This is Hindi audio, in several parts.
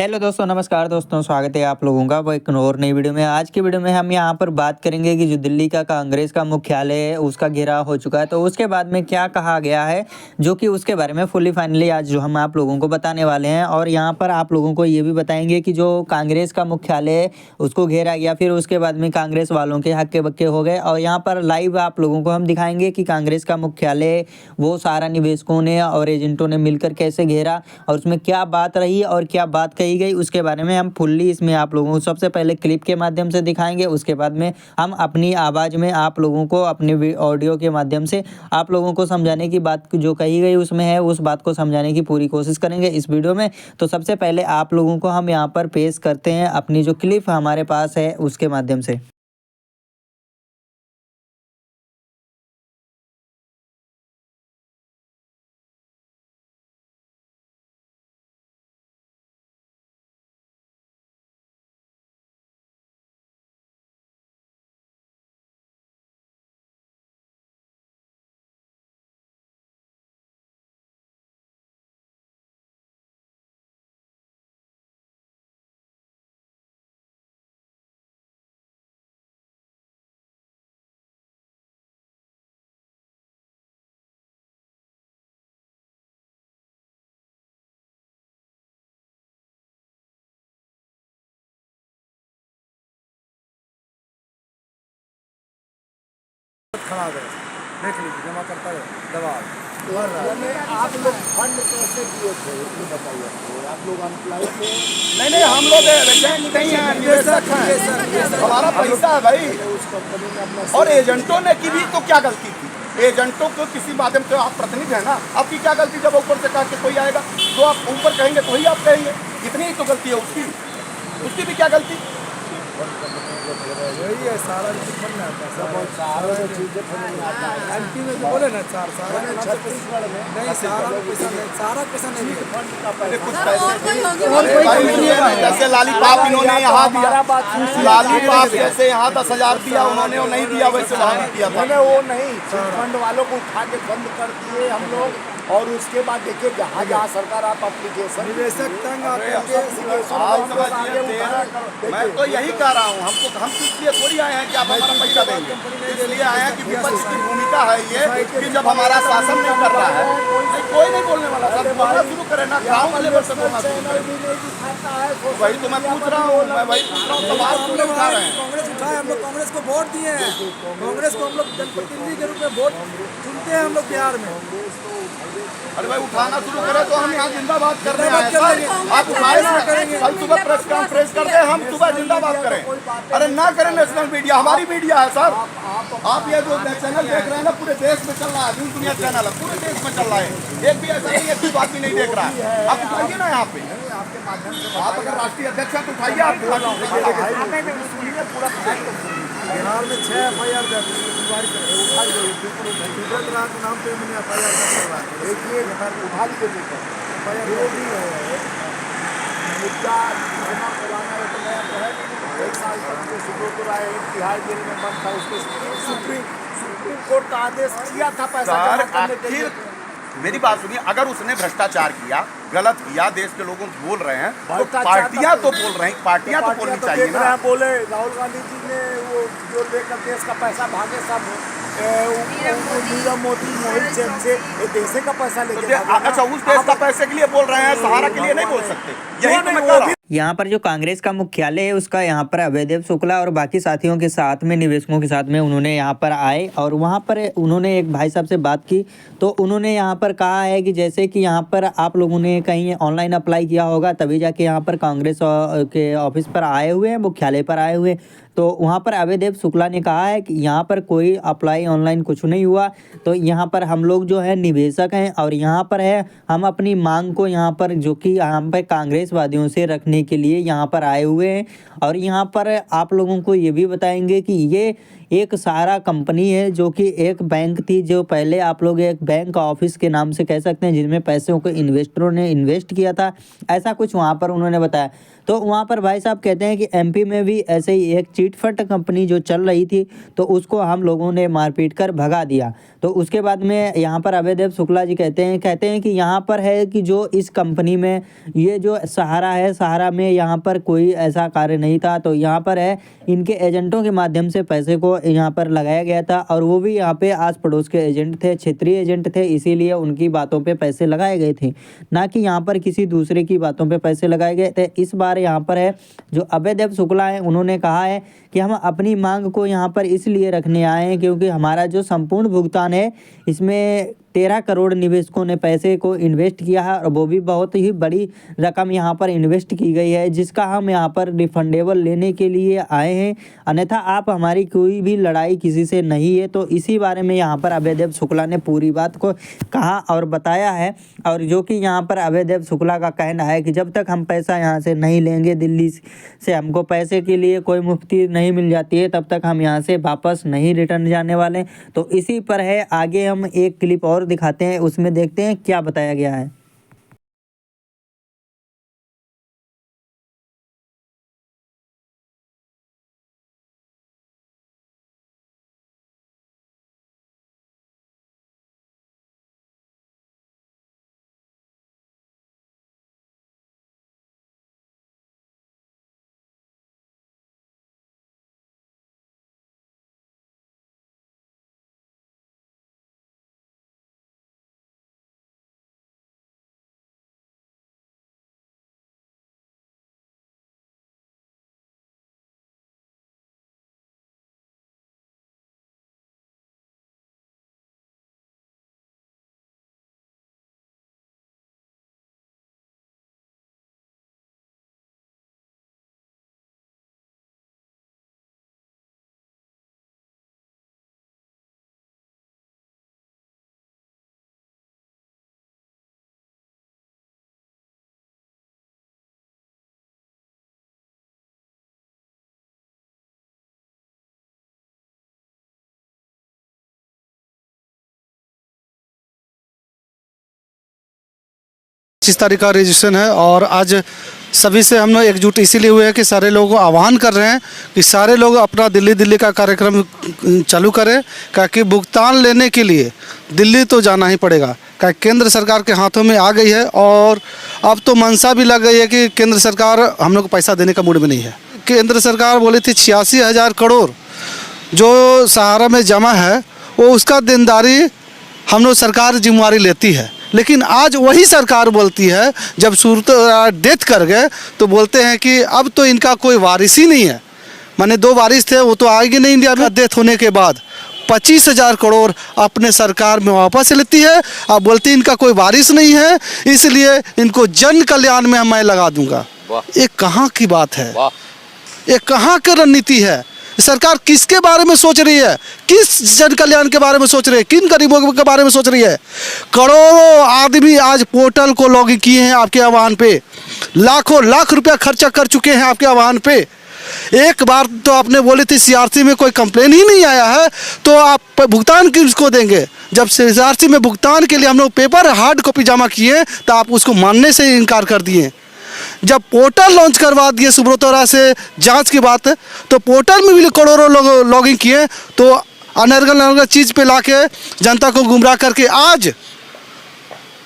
हेलो दोस्तों, नमस्कार दोस्तों, स्वागत है आप लोगों का वो एक और नई वीडियो में। आज की वीडियो में हम यहाँ पर बात करेंगे कि जो दिल्ली का कांग्रेस का मुख्यालय है उसका घेराव हो चुका है, तो उसके बाद में क्या कहा गया है, जो कि उसके बारे में फुली फाइनली आज जो हम आप लोगों को बताने वाले हैं। और यहाँ पर आप लोगों को ये भी बताएंगे कि जो कांग्रेस का मुख्यालय है उसको घेरा गया, फिर उसके बाद में कांग्रेस वालों के हक्के बक्के हो गए। और यहाँ पर लाइव आप लोगों को हम दिखाएंगे कि कांग्रेस का मुख्यालय वो सारा निवेशकों ने और एजेंटों ने मिलकर कैसे घेरा और उसमें क्या बात रही और क्या बात कही गई, उसके बारे में हम फुल्ली इसमें आप लोगों को सबसे पहले क्लिप के माध्यम से दिखाएंगे। उसके बाद में हम अपनी आवाज़ में आप लोगों को अपने ऑडियो के माध्यम से आप लोगों को समझाने की बात जो कही गई उसमें है उस बात को समझाने की पूरी कोशिश करेंगे इस वीडियो में। तो सबसे पहले आप लोगों को हम यहाँ पर पेश करते हैं अपनी जो क्लिप हमारे पास है उसके माध्यम से। खड़ा है, देख लीजिए जमा करता है दबाव आप लोग फंड कैसे दिए थे ये बताइए। आप लोग अम्प्लाई थे? नहीं हम लोग एजेंट नहीं हैं, निवेशक हैं। हमारा पैसा है भाई उस कंपनी में अपना। और एजेंटों ने की भी तो क्या गलती थी? एजेंटों को किसी माध्यम से आप प्रतिनिधि है ना, आपकी क्या गलती? जब ऊपर से कहा कि कोई आएगा तो आप ऊपर कहेंगे तो ही आप कहेंगे, इतनी ही तो गलती है उसकी भी क्या गलती? यही है सारा सारा चीज़ें एमपी में तो बोले ना छत्तीसगढ़ में नहीं सारा पैसा नहीं कुछ पैसे जैसे लालीपाप इन्होंने यहाँ दिया, लालीपाप जैसे यहाँ 10,000 दिया उन्होंने वो नहीं दिया, वैसे वहाँ भी किया था। वो नहीं फंड वालों को उठा के बंद कर दिए हम लोग। और उसके बाद देखिए जहाँ जहाँ सरकार आप एप्लीकेशन निवेशक तंग मैं तो यही कह रहा हूँ, हम इसलिए थोड़ी आए हैं कि आप हमारा पैसा देंगे, इसलिए आए हैं कि विपक्ष की भूमिका है ये कि जब हमारा शासन नहीं कर रहा है कोई नहीं बोलने वाला, सब बोलना शुरू करें ना, ग्राउंड लेवल से बोलना शुरू करें। वही तो मैं पूछ रहा हूँ, मैं वही पूछ रहा हूँ, सवाल क्यों उठा रहे हैं? कांग्रेस उठाए, हम लोग कांग्रेस को वोट दिए हैं, कांग्रेस को हम लोग जनप्रतिनिधि के रूप में वोट चुनते हैं हम लोग बिहार में। अरे भाई उठाना शुरू करें तो हम यहाँ जिंदाबाद कर रहे हैं। आप उठाए ना, कल सुबह प्रेस कॉन्फ्रेंस कर रहे, हम सुबह जिंदाबाद करें। अरे ना करें, नेशनल मीडिया हमारी मीडिया है सर। आप ये जो चैनल देख रहे हैं ना पूरे देश में चल रहा है, न्यूज़ दुनिया चैनल है, पूरे देश में चल रहा है, एक भी ऐसा नहीं है कोई आदमी नहीं देख रहा है। आप उठाइए ना यहाँ पे, आप अगर राष्ट्रीय अध्यक्ष हैं तो उठाइए। आप बिहार में 6 FIR नाम पे मैंने उठा लीजिए मुद्दा जमा करवाना है तो नया तो है। एक साल तक सुब्रत राय तिहाड़ जेल में बंद था, उसको सुप्रीम कोर्ट का आदेश किया था पैसा जमा करने के लिए। मेरी बात सुनिए, अगर उसने भ्रष्टाचार किया, गलत किया, देश के लोगों को बोल रहे हैं तो पार्टियां तो बोल रही हैं, पार्टियां तो बोलनी चाहिए ना। बोले राहुल गांधी जी ने वो जो लेकर देश का पैसा भागे सब नीरव मोदी मोहित चैन से देश का पैसा लेके। अच्छा, उस देश का पैसे के लिए बोल रहे हैं, सहारा के लिए नहीं बोल सकते, यही तो मैं कह रहा हूं। यहाँ पर जो कांग्रेस का मुख्यालय है उसका यहाँ पर अभयदेव शुक्ला और बाकी साथियों के साथ में निवेशकों के साथ में उन्होंने यहाँ पर आए और वहाँ पर उन्होंने एक भाई साहब से बात की। तो उन्होंने यहाँ पर कहा है कि जैसे कि यहाँ पर आप लोगों ने कहीं ऑनलाइन अप्लाई किया होगा तभी जाके यहाँ पर कांग्रेस के ऑफिस पर आए हुए हैं, मुख्यालय पर आए हुए। तो वहाँ पर अभयदेव शुक्ला ने कहा है कि यहाँ पर कोई अप्लाई ऑनलाइन कुछ नहीं हुआ। तो यहाँ पर हम लोग जो है निवेशक हैं और यहाँ पर है हम अपनी मांग को यहाँ पर जो कि यहाँ पर कांग्रेसवादियों से रखने के लिए यहाँ पर आए हुए हैं। और यहाँ पर आप लोगों को ये भी बताएंगे कि ये एक सहारा कंपनी है जो कि एक बैंक थी, जो पहले आप लोग एक बैंक ऑफिस के नाम से कह सकते हैं, जिनमें पैसों को इन्वेस्टरों ने इन्वेस्ट किया था, ऐसा कुछ वहाँ पर उन्होंने बताया। तो वहाँ पर भाई साहब कहते हैं कि एमपी में भी ऐसे ही एक चिटफंड कंपनी जो चल रही थी, तो उसको हम लोगों ने मारपीट कर भगा दिया। तो उसके बाद में यहाँ पर अभयदेव शुक्ला जी कहते हैं कि यहाँ पर है कि जो इस कंपनी में ये जो सहारा है, सहारा में यहाँ पर कोई ऐसा कार्य नहीं था। तो यहाँ पर है इनके एजेंटों के माध्यम से पैसे को यहाँ पर लगाया गया था, और वो भी यहाँ पे आस पड़ोस के एजेंट थे, क्षेत्रीय एजेंट थे, इसीलिए उनकी बातों पे पैसे लगाए गए थे, ना कि यहाँ पर किसी दूसरे की बातों पे पैसे लगाए गए थे। इस बार यहाँ पर है जो अभयदेव शुक्ला है, उन्होंने कहा है कि हम अपनी मांग को यहाँ पर इसलिए रखने आए हैं क्योंकि हमारा जो संपूर्ण भुगतान है, इसमें 13 करोड़ निवेशकों ने पैसे को इन्वेस्ट किया है, और वो भी बहुत ही बड़ी रकम यहाँ पर इन्वेस्ट की गई है, जिसका हम यहाँ पर रिफंडेबल लेने के लिए आए हैं, अन्यथा आप हमारी कोई भी लड़ाई किसी से नहीं है। तो इसी बारे में यहाँ पर अभयदेव शुक्ला ने पूरी बात को कहा और बताया है। और जो कि यहाँ पर अभयदेव शुक्ला का कहना है कि जब तक हम पैसा यहाँ से नहीं लेंगे, दिल्ली से हमको पैसे के लिए कोई मुफ्ती नहीं मिल जाती है, तब तक हम यहाँ से वापस नहीं रिटर्न जाने वाले। तो इसी पर है, आगे हम एक क्लिप और दिखाते हैं, उसमें देखते हैं क्या बताया गया है। पच्चीस तारीख का रजिस्ट्रेशन है और आज सभी से हम लोग एकजुट इसीलिए हुए हैं कि सारे लोगों को आह्वान कर रहे हैं कि सारे लोग अपना दिल्ली का कार्यक्रम चालू करें, क्योंकि भुगतान लेने के लिए दिल्ली तो जाना ही पड़ेगा, क्योंकि केंद्र सरकार के हाथों में आ गई है। और अब तो मनसा भी लग गई है कि केंद्र सरकार हम लोग को पैसा देने का मूड में नहीं है। केंद्र सरकार बोली थी 86,000 करोड़ जो सहारा में जमा है, वो उसका देनदारी हम लोग सरकार जिम्मेवारी लेती है। लेकिन आज वही सरकार बोलती है, जब सूरत डेथ कर गए तो बोलते हैं कि अब तो इनका कोई वारिस ही नहीं है। माने 2 वारिस थे, वो तो आएंगे नहीं इंडिया में। डेथ होने के बाद 25,000 करोड़ अपने सरकार में वापस लेती है। अब बोलती है इनका कोई वारिस नहीं है, इसलिए इनको जन कल्याण में मैं लगा दूंगा। ये कहाँ की बात है? ये कहाँ की रणनीति है? सरकार किसके बारे में सोच रही है? किस जन कल्याण के बारे में सोच रही है? किन गरीबों के बारे में सोच रही है? करोड़ों आदमी आज पोर्टल को लॉगिन किए हैं आपके आह्वान पे, लाखों लाख रुपया खर्चा कर चुके हैं आपके आह्वान पे। एक बार तो आपने बोली थी सीआरसी में कोई कंप्लेन ही नहीं आया है, तो आप भुगतान किसको देंगे? जब सीआरसी में भुगतान के लिए हम लोग पेपर हार्ड कॉपी जमा किए तो आप उसको मानने से इनकार कर दिए। जब पोर्टल लॉन्च करवा दिए सुब्रतरा से जांच की बात, तो पोर्टल में भी करोड़ों लोग लॉगिन किए, तो अनर्गल चीज़ पे लाके जनता को गुमराह करके आज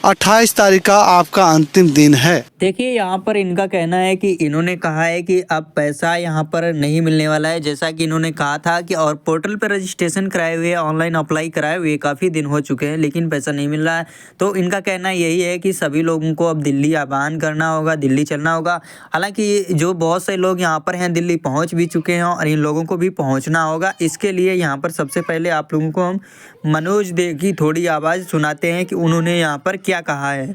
28 तारीख का आपका अंतिम दिन है। देखिए यहाँ पर इनका कहना है कि इन्होंने कहा है कि अब पैसा यहाँ पर नहीं मिलने वाला है, जैसा कि इन्होंने कहा था कि और पोर्टल पर रजिस्ट्रेशन कराए हुए, ऑनलाइन अप्लाई कराए हुए काफ़ी दिन हो चुके हैं, लेकिन पैसा नहीं मिल रहा है। तो इनका कहना यही है कि सभी लोगों को अब दिल्ली आह्वान करना होगा, दिल्ली चलना होगा। हालांकि जो बहुत से लोग यहाँ पर हैं दिल्ली पहुँच भी चुके हैं, और इन लोगों को भी पहुँचना होगा। इसके लिए यहाँ पर सबसे पहले आप लोगों को हम मनोज दे की थोड़ी आवाज़ सुनाते हैं कि उन्होंने यहाँ पर क्या कहा है।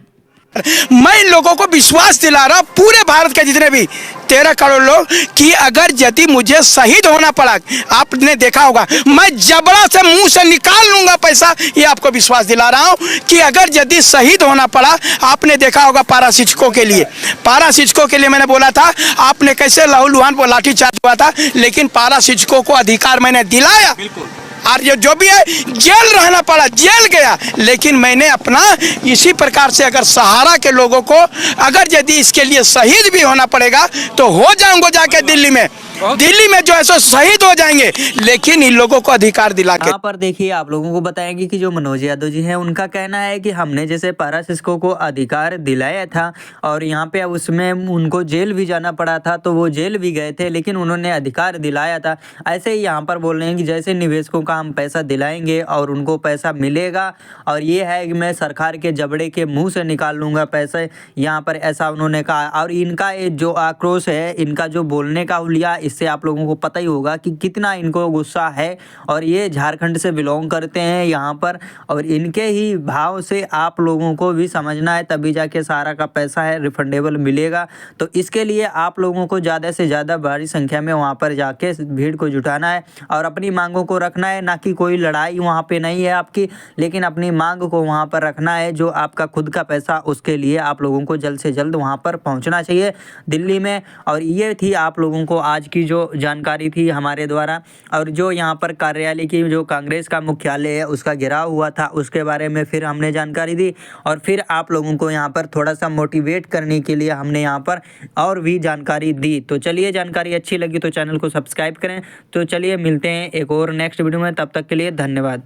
मैं इन लोगों को विश्वास दिला रहा, पूरे भारत के जितने भी 13 करोड़ लोग, कि अगर यदि मुझे शहीद होना पड़ा, आपने देखा होगा मैं जबड़ा से मुंह से निकाल लूंगा पैसा, ये आपको विश्वास दिला रहा हूं कि अगर यदि शहीद होना पड़ा, आपने देखा होगा पारा शिक्षकों के लिए मैंने बोला था, आपने कैसे लहूलुहान पर लाठीचार्ज हुआ था, लेकिन पारा शिक्षकों को अधिकार मैंने दिलाया। और जो भी है जेल रहना पड़ा, जेल गया, लेकिन मैंने अपना इसी प्रकार से अगर सहारा के लोगों को, अगर यदि इसके लिए शहीद भी होना पड़ेगा तो हो जाऊंगा जाके दिल्ली में जो है सो शहीद हो जाएंगे, लेकिन इन लोगों को अधिकार दिला के। यहाँ पर देखिए आप लोगों को बताएंगे कि जो मनोज यादव जी हैं उनका कहना है कि हमने जैसे पारा शिक्षकों को अधिकार दिलाया था और यहाँ पे उसमें उनको जेल भी जाना पड़ा था, तो वो जेल भी गए थे, लेकिन उन्होंने अधिकार दिलाया था। ऐसे ही यहाँ पर बोल रहे हैं कि जैसे निवेशकों का हम पैसा दिलाएंगे और उनको पैसा मिलेगा, और ये है कि मैं सरकार के जबड़े के मुँह से निकाल लूँगा पैसे, यहाँ पर ऐसा उन्होंने कहा। और इनका जो आक्रोश है, इनका जो बोलने का हुलिया, इससे आप लोगों को पता ही होगा कि कितना इनको गुस्सा है, और ये झारखंड से बिलोंग करते हैं यहाँ पर, और इनके ही भाव से आप लोगों को भी समझना है, तभी जाके सारा का पैसा है रिफंडेबल मिलेगा। तो इसके लिए आप लोगों को ज़्यादा से ज़्यादा बड़ी संख्या में वहाँ पर जाके भीड़ को जुटाना है और अपनी मांगों को रखना है, ना कि कोई लड़ाई वहाँ पे नहीं है आपकी, लेकिन अपनी मांग को वहाँ पर रखना है। जो आपका खुद का पैसा, उसके लिए आप लोगों को जल्द से जल्द वहाँ पर पहुँचना चाहिए दिल्ली में। और ये थी आप लोगों को आज की जो जानकारी थी हमारे द्वारा, और जो यहाँ पर कार्यालय की जो कांग्रेस का मुख्यालय है उसका घेराव हुआ था, उसके बारे में फिर हमने जानकारी दी, और फिर आप लोगों को यहाँ पर थोड़ा सा मोटिवेट करने के लिए हमने यहाँ पर और भी जानकारी दी। तो चलिए, जानकारी अच्छी लगी तो चैनल को सब्सक्राइब करें। तो चलिए मिलते हैं एक और नेक्स्ट वीडियो में, तब तक के लिए धन्यवाद।